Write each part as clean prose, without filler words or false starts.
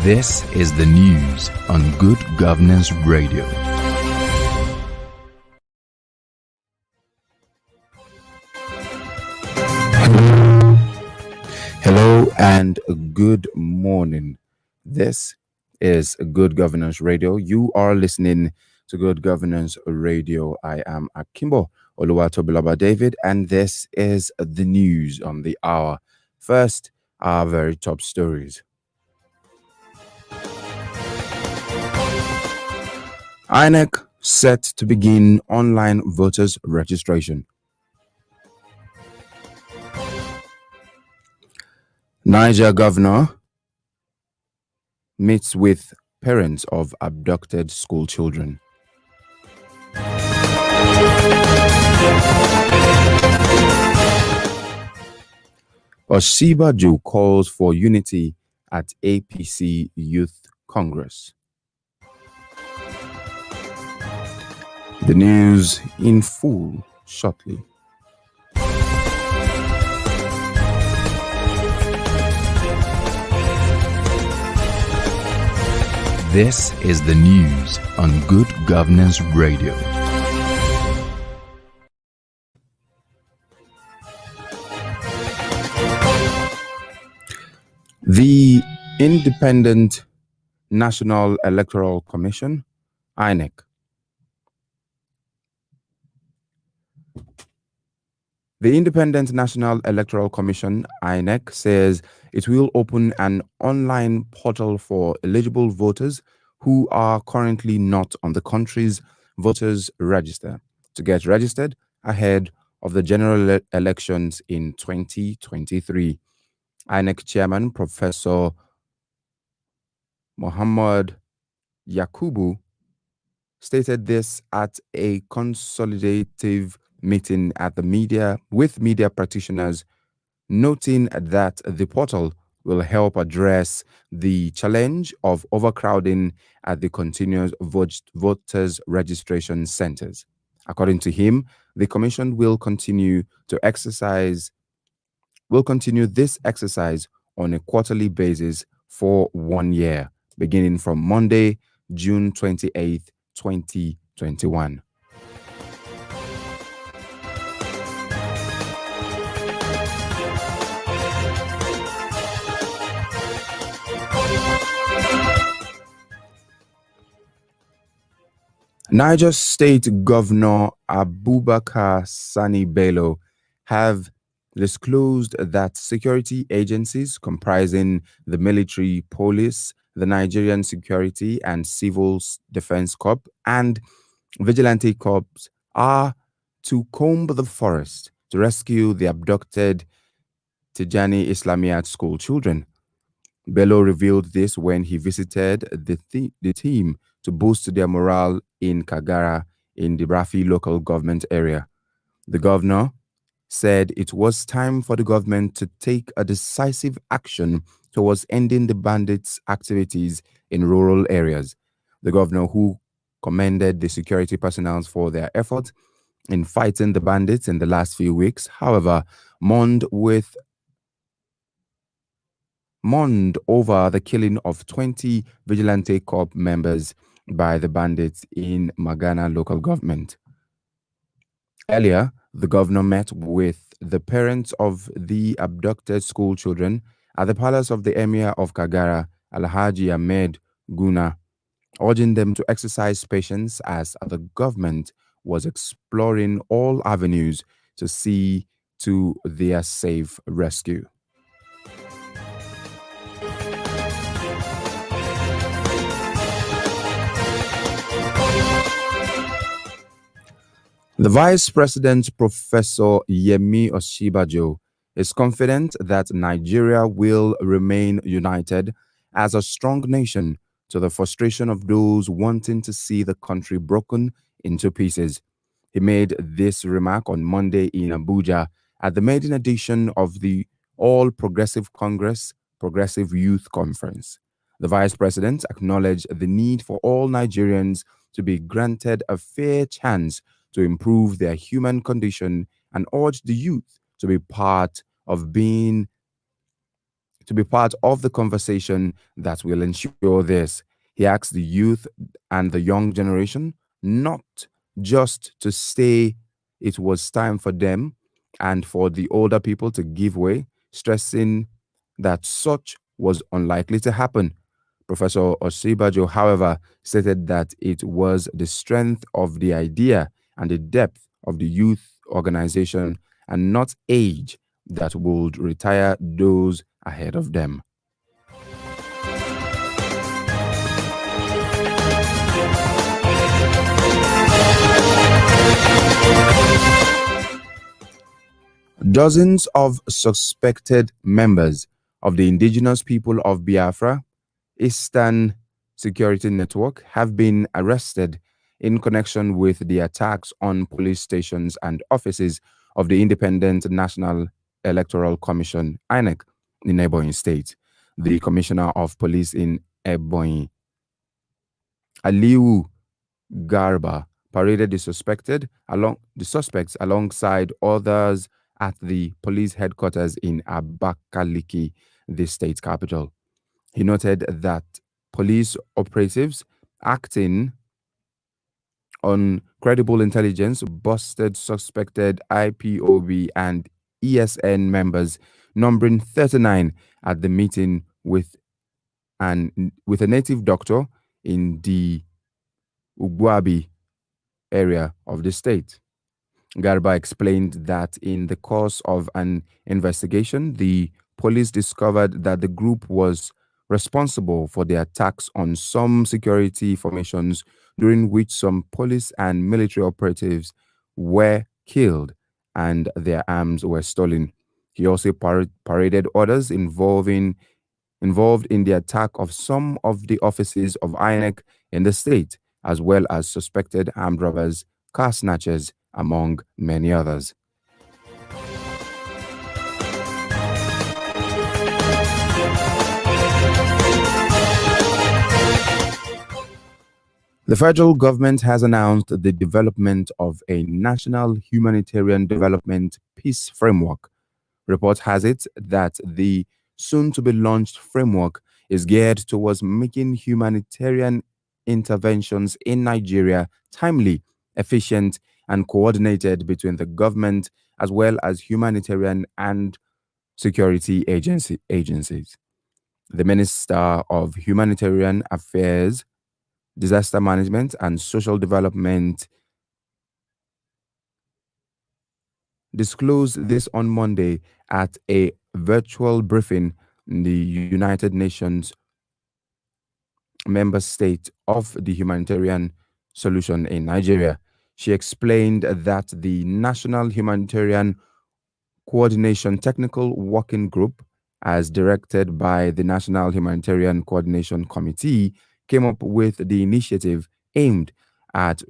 This is the news on Good Governance Radio. Hello and good morning. This is Good Governance Radio. You are listening to Good Governance Radio. I am Akimbo Oluwatobilaba David, and this is the news on the hour. First, our very top stories. INEC set to begin online voters registration. Niger governor meets with parents of abducted school children. Osinbajo calls for unity at APC Youth Congress. The news in full shortly. This is the news on Good Governance Radio. The Independent National Electoral Commission, INEC, The Independent National Electoral Commission, INEC, says it will open an online portal for eligible voters who are currently not on the country's voters register to get registered ahead of the general elections in 2023. INEC Chairman Professor Muhammad Yakubu stated this at a consolidative meeting at the media with media practitioners, noting that the portal will help address the challenge of overcrowding at the continuous voters registration centers. According to him, the commission will continue this exercise on a quarterly basis for 1 year, beginning from Monday, June 28th, 2021. Niger State Governor Abubakar Sani Bello have disclosed that security agencies comprising the military, police, the Nigerian Security and Civil Defense Corps, and vigilante corps are to comb the forest to rescue the abducted Tijani Islamiyat school children. Bello revealed this when he visited the team to boost their morale in Kagara in the Rafi local government area. The governor said it was time for the government to take a decisive action towards ending the bandits' activities in rural areas. The governor, who commended the security personnel for their efforts in fighting the bandits in the last few weeks, however, mourned over the killing of 20 vigilante corps members by the bandits in Magana local government. Earlier, the governor met with the parents of the abducted school children at the palace of the Emir of Kagara, Alhaji Ahmed Guna, urging them to exercise patience as the government was exploring all avenues to see to their safe rescue. The Vice President, Professor Yemi Osinbajo, is confident that Nigeria will remain united as a strong nation to the frustration of those wanting to see the country broken into pieces. He made this remark on Monday in Abuja at the maiden edition of the All Progressive Congress Progressive Youth Conference. The Vice President acknowledged the need for all Nigerians to be granted a fair chance to improve their human condition and urged the youth to be part of being to be part of the conversation that will ensure this. He asked the youth and the young generation not just to say it was time for them and for the older people to give way, stressing that such was unlikely to happen. Professor Osibajo, however, stated that it was the strength of the idea and the depth of the youth organization and not age that would retire those ahead of them. Dozens of suspected members of the indigenous people of Biafra Eastern Security Network have been arrested in connection with the attacks on police stations and offices of the Independent National Electoral Commission, INEC, in Ebonyi State. The Commissioner of Police in Ebonyi, Aliu Garba, paraded the suspects alongside others at the police headquarters in Abakaliki, the state capital. He noted that police operatives acting on credible intelligence busted suspected IPOB and ESN members, numbering 39, at the meeting with a native doctor in the Ugwabi area of the state. Garba explained that in the course of an investigation, the police discovered that the group was responsible for the attacks on some security formations, during which some police and military operatives were killed and their arms were stolen. He also paraded others involved in the attack of some of the offices of INEC in the state, as well as suspected armed robbers, car snatchers, among many others. The federal government has announced the development of a national humanitarian development peace framework. Report has it that the soon-to-be-launched framework is geared towards making humanitarian interventions in Nigeria timely, efficient, and coordinated between the government as well as humanitarian and security agencies. The Minister of Humanitarian Affairs, Disaster Management, and Social Development disclosed this on Monday at a virtual briefing in the United Nations member state of the humanitarian solution in Nigeria. She explained that the National Humanitarian Coordination Technical Working Group, as directed by the National Humanitarian Coordination Committee, came up with the initiative aimed at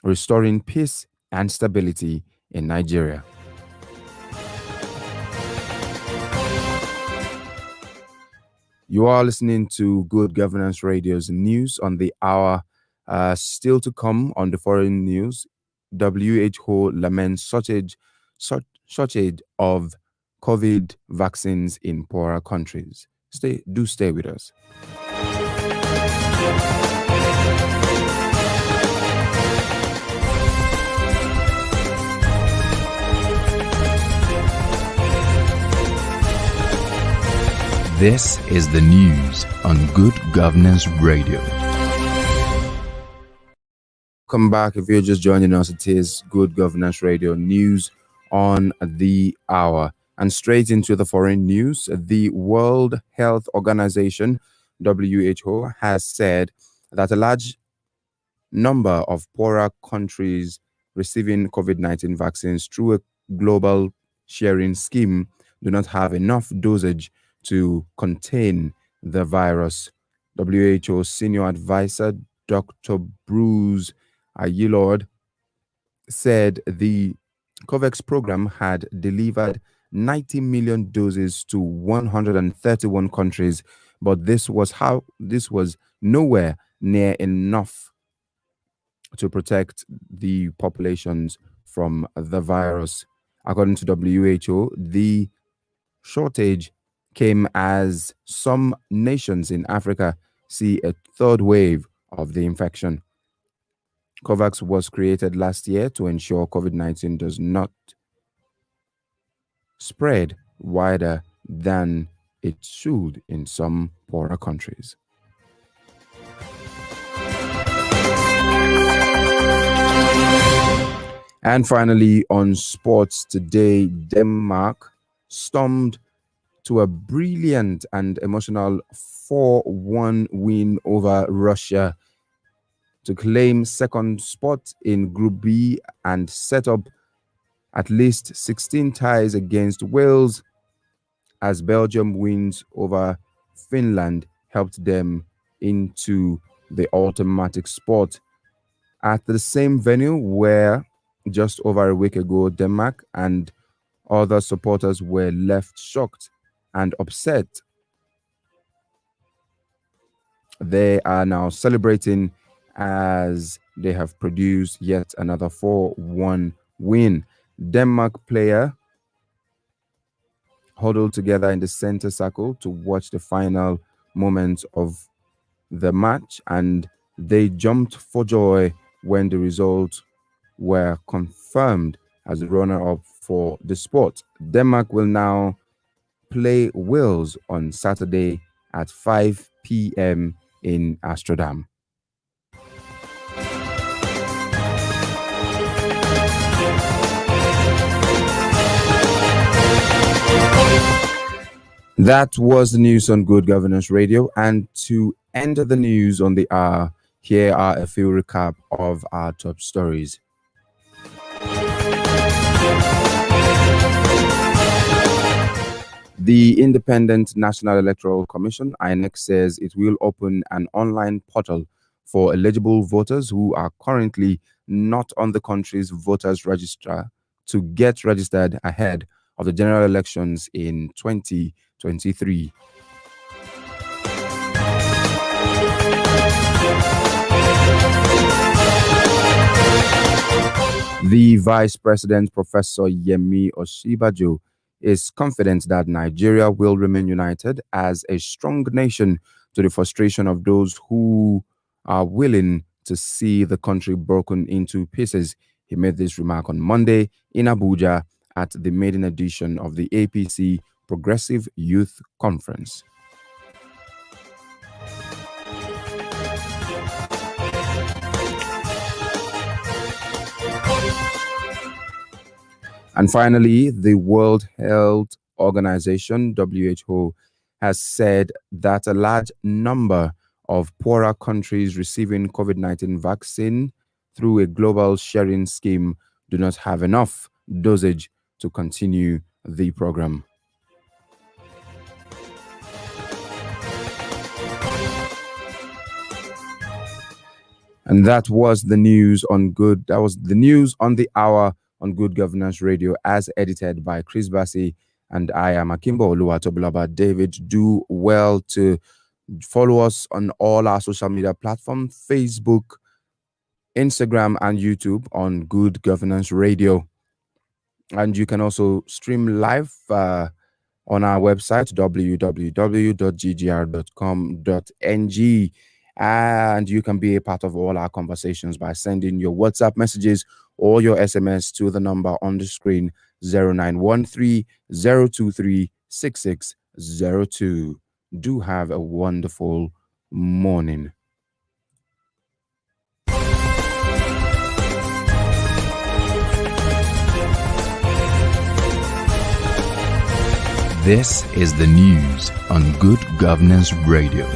restoring peace and stability in Nigeria. You are listening to Good Governance Radio's news on the hour. Still to come on the foreign news, WHO laments shortage of COVID vaccines in poorer countries. Stay with us. This is the news on Good Governance Radio. Welcome back. If you're just joining us, it is Good Governance Radio news on the hour. And straight into the foreign news, the World Health Organization, WHO, has said that a large number of poorer countries receiving COVID-19 vaccines through a global sharing scheme do not have enough dosage to contain the virus. WHO senior advisor Dr. Bruce Ayilord said the COVAX program had delivered 90 million doses to 131 countries, but this was nowhere near enough to protect the populations from the virus. According to WHO, the shortage came as some nations in Africa see a third wave of the infection. COVAX was created last year to ensure COVID-19 does not spread wider than it should in some poorer countries. And finally, on sports today, Denmark stormed to a brilliant and emotional 4-1 win over Russia to claim second spot in Group B and set up at least 16 ties against Wales, as Belgium wins over Finland helped them into the automatic spot. At the same venue where just over a week ago, Denmark and other supporters were left shocked and upset, they are now celebrating as they have produced yet another 4-1 win. Denmark player huddled together in the center circle to watch the final moments of the match, and they jumped for joy when the results were confirmed as the runner-up for the sport. Denmark will now play Wales on Saturday at 5 p.m. in Amsterdam. That was the news on Good Governance Radio. And to end the news on the hour, here are a few recap of our top stories. The Independent National Electoral Commission, INEC, says it will open an online portal for eligible voters who are currently not on the country's voters register to get registered ahead of the general elections in 2023. The Vice President, Professor Yemi Osinbajo, is confident that Nigeria will remain united as a strong nation to the frustration of those who are willing to see the country broken into pieces. He made this remark on Monday in Abuja at the maiden edition of the APC Progressive Youth Conference. And finally, the World Health Organization, WHO, has said that a large number of poorer countries receiving COVID-19 vaccine through a global sharing scheme do not have enough dosage to continue the program. And that was the news on the hour on Good Governance Radio, as edited by Chris Bassey, and I am Akimbo Oluwatobilaba. David, do well to follow us on all our social media platforms, Facebook, Instagram, and YouTube on Good Governance Radio. And you can also stream live on our website, www.ggr.com.ng. And you can be a part of all our conversations by sending your WhatsApp messages or your SMS to the number on the screen, 0913-023-6602. Do have a wonderful morning. This is the news on Good Governance Radio.